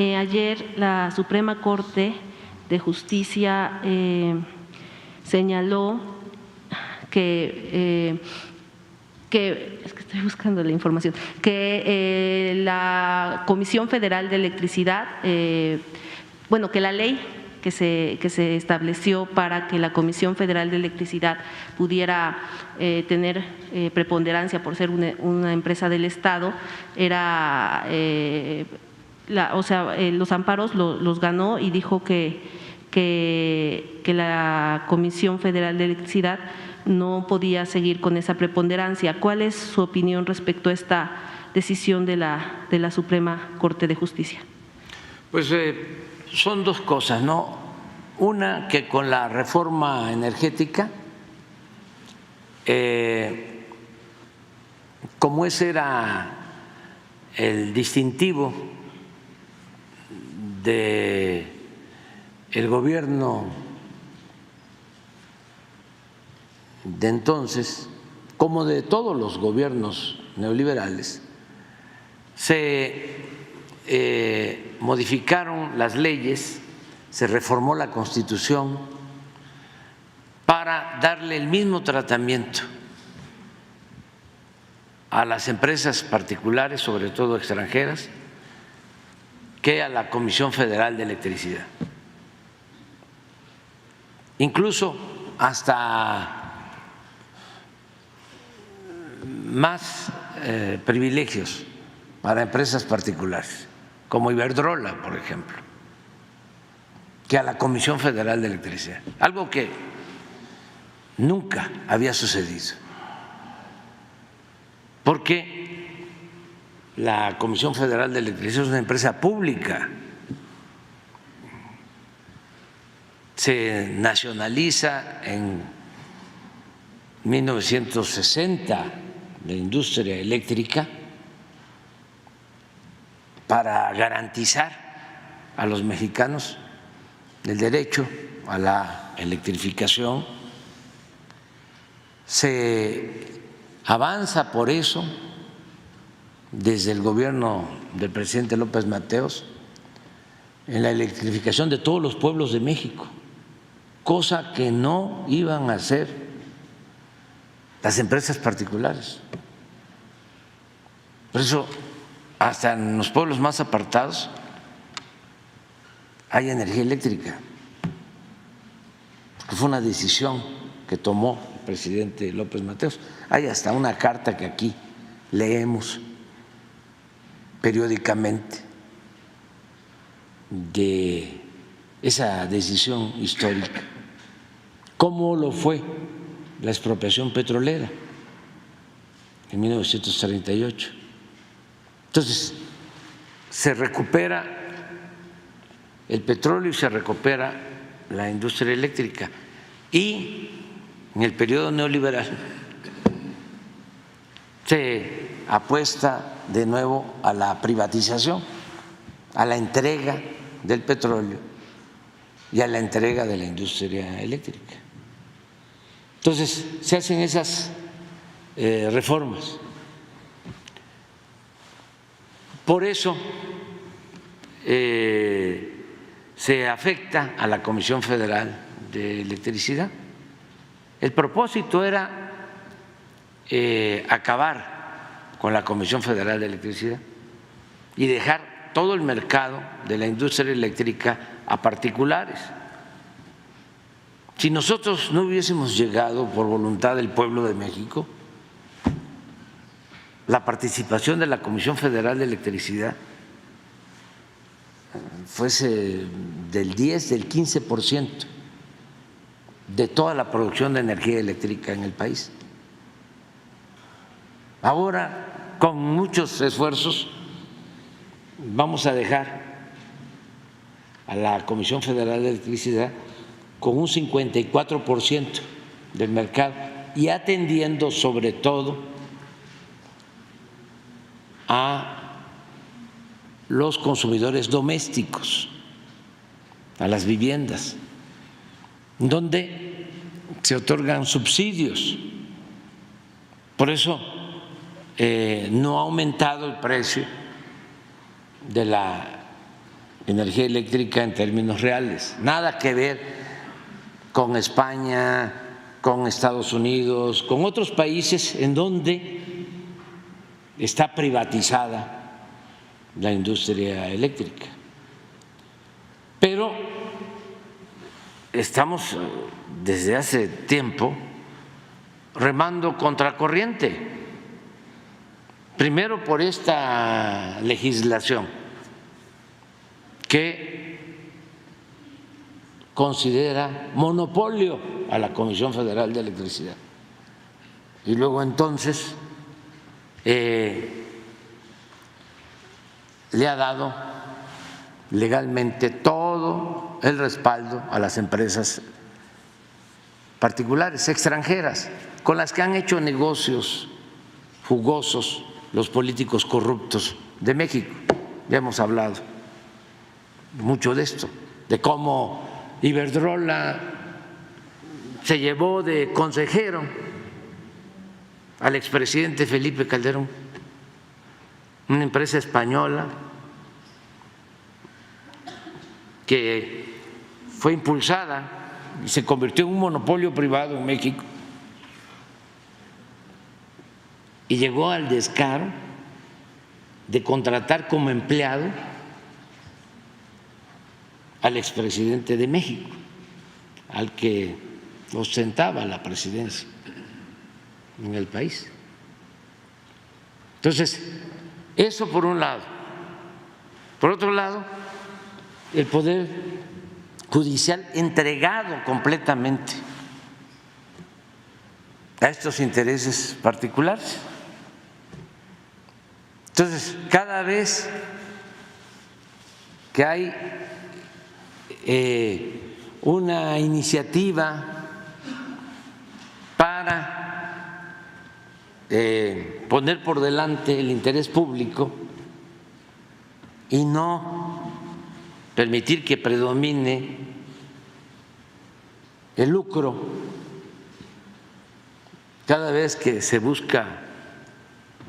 Ayer la Suprema Corte de Justicia señaló que estoy buscando la información, que la Comisión Federal de Electricidad, que la ley que se estableció para que la Comisión Federal de Electricidad pudiera tener preponderancia por ser una empresa del Estado, era los amparos los ganó y dijo que la Comisión Federal de Electricidad no podía seguir con esa preponderancia. ¿Cuál es su opinión respecto a esta decisión de la Suprema Corte de Justicia? Pues son dos cosas, ¿no? Una, que con la reforma energética, como ese era el distintivo del gobierno de entonces, como de todos los gobiernos neoliberales, se modificaron las leyes, se reformó la Constitución para darle el mismo tratamiento a las empresas particulares, sobre todo extranjeras, que a la Comisión Federal de Electricidad. Incluso hasta más privilegios para empresas particulares, como Iberdrola, por ejemplo, que a la Comisión Federal de Electricidad, algo que nunca había sucedido, porque la Comisión Federal de Electricidad es una empresa pública, se nacionaliza en 1960 la industria eléctrica para garantizar a los mexicanos el derecho a la electrificación. Se avanza por eso desde el gobierno del presidente López Mateos en la electrificación de todos los pueblos de México, cosa que no iban a hacer las empresas particulares. Por eso, hasta en los pueblos más apartados hay energía eléctrica, porque fue una decisión que tomó el presidente López Mateos. Hay hasta una carta que aquí leemos periódicamente de esa decisión histórica, cómo lo fue la expropiación petrolera en 1938. Entonces, se recupera el petróleo y se recupera la industria eléctrica. Y en el periodo neoliberal se apuesta de nuevo a la privatización, a la entrega del petróleo y a la entrega de la industria eléctrica. Entonces, se hacen esas reformas. Por eso se afecta a la Comisión Federal de Electricidad. El propósito era acabar con la Comisión Federal de Electricidad y dejar todo el mercado de la industria eléctrica a particulares. Si nosotros no hubiésemos llegado por voluntad del pueblo de México, la participación de la Comisión Federal de Electricidad fuese del 10, del 15% de toda la producción de energía eléctrica en el país. Ahora, con muchos esfuerzos, vamos a dejar a la Comisión Federal de Electricidad con un 54% del mercado y atendiendo sobre todo a los consumidores domésticos, a las viviendas, donde se otorgan subsidios. Por eso no ha aumentado el precio de la energía eléctrica en términos reales, nada que ver con España, con Estados Unidos, con otros países en donde está privatizada la industria eléctrica. Pero estamos desde hace tiempo remando contracorriente, primero por esta legislación que considera monopolio a la Comisión Federal de Electricidad y luego entonces le ha dado legalmente todo el respaldo a las empresas particulares extranjeras con las que han hecho negocios jugosos los políticos corruptos de México. Ya hemos hablado mucho de esto, de cómo Iberdrola se llevó de consejero al expresidente Felipe Calderón, una empresa española que fue impulsada y se convirtió en un monopolio privado en México y llegó al descaro de contratar como empleado al expresidente de México, al que ostentaba la presidencia en el país. Entonces, eso por un lado. Por otro lado, el Poder Judicial entregado completamente a estos intereses particulares. Entonces, cada vez que hay una iniciativa para poner por delante el interés público y no permitir que predomine el lucro, cada vez que se busca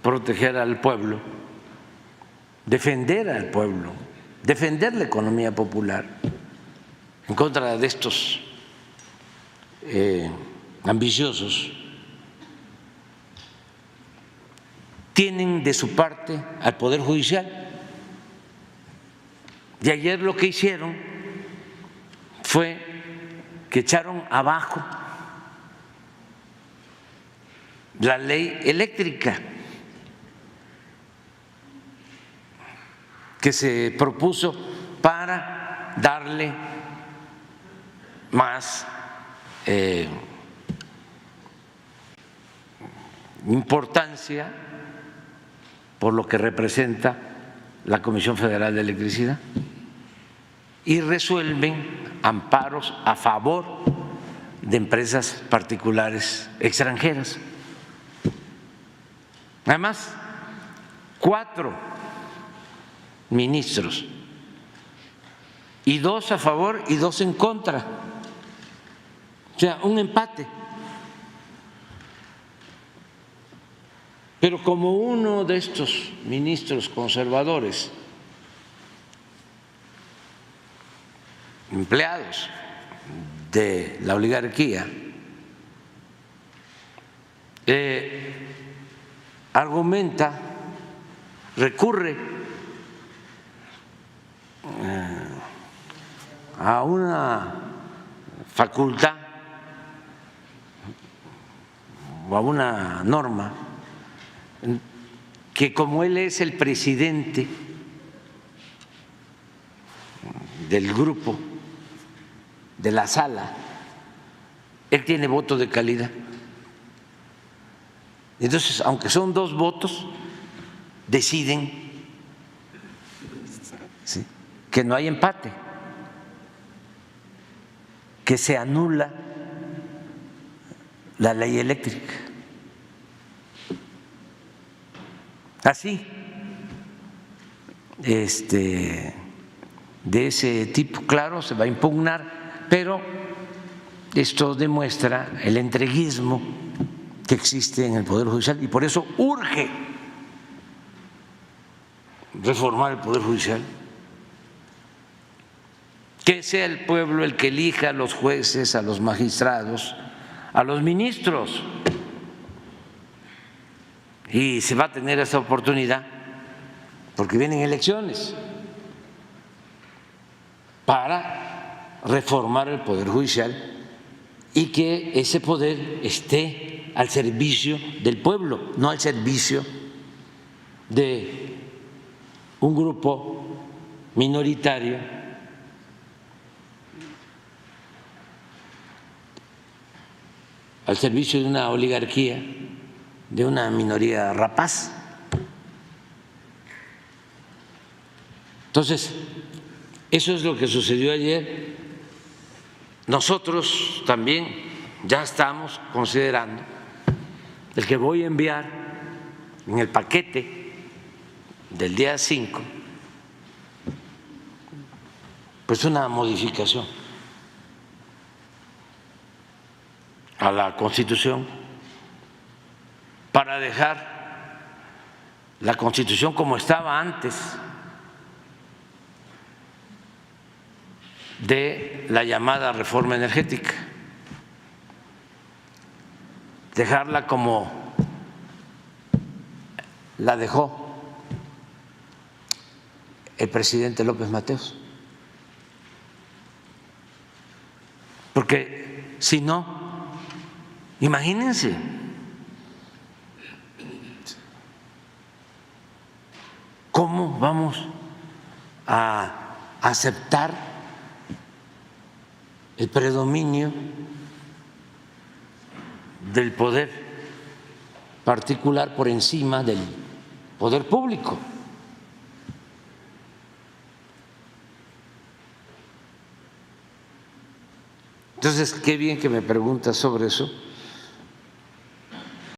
proteger al pueblo, defender al pueblo, defender la economía popular en contra de estos ambiciosos, tienen de su parte al Poder Judicial. Y ayer lo que hicieron fue que echaron abajo la ley eléctrica que se propuso para darle más importancia por lo que representa la Comisión Federal de Electricidad y resuelven amparos a favor de empresas particulares extranjeras. Además, 4 ministros y 2 a favor y 2 en contra, o sea, un empate. Pero como uno de estos ministros conservadores, empleados de la oligarquía, argumenta, recurre a una facultad o a una norma que, como él es el presidente del grupo, de la sala, él tiene voto de calidad. Entonces, aunque son 2 votos, deciden, ¿sí?, que no hay empate, que se anula la ley eléctrica. Así, de ese tipo, claro, se va a impugnar, pero esto demuestra el entreguismo que existe en el Poder Judicial y por eso urge reformar el Poder Judicial que sea el pueblo el que elija a los jueces, a los magistrados, a los ministros. Y se va a tener esa oportunidad porque vienen elecciones para reformar el Poder Judicial y que ese poder esté al servicio del pueblo, no al servicio de un grupo minoritario al servicio de una oligarquía, de una minoría rapaz. Entonces, eso es lo que sucedió ayer. Nosotros también ya estamos considerando el que voy a enviar en el paquete del día 5, pues una modificación a la Constitución para dejar la Constitución como estaba antes de la llamada reforma energética, dejarla como la dejó el presidente López Mateos, porque si no, imagínense, ¿cómo vamos a aceptar el predominio del poder particular por encima del poder público? Entonces, qué bien que me preguntas sobre eso,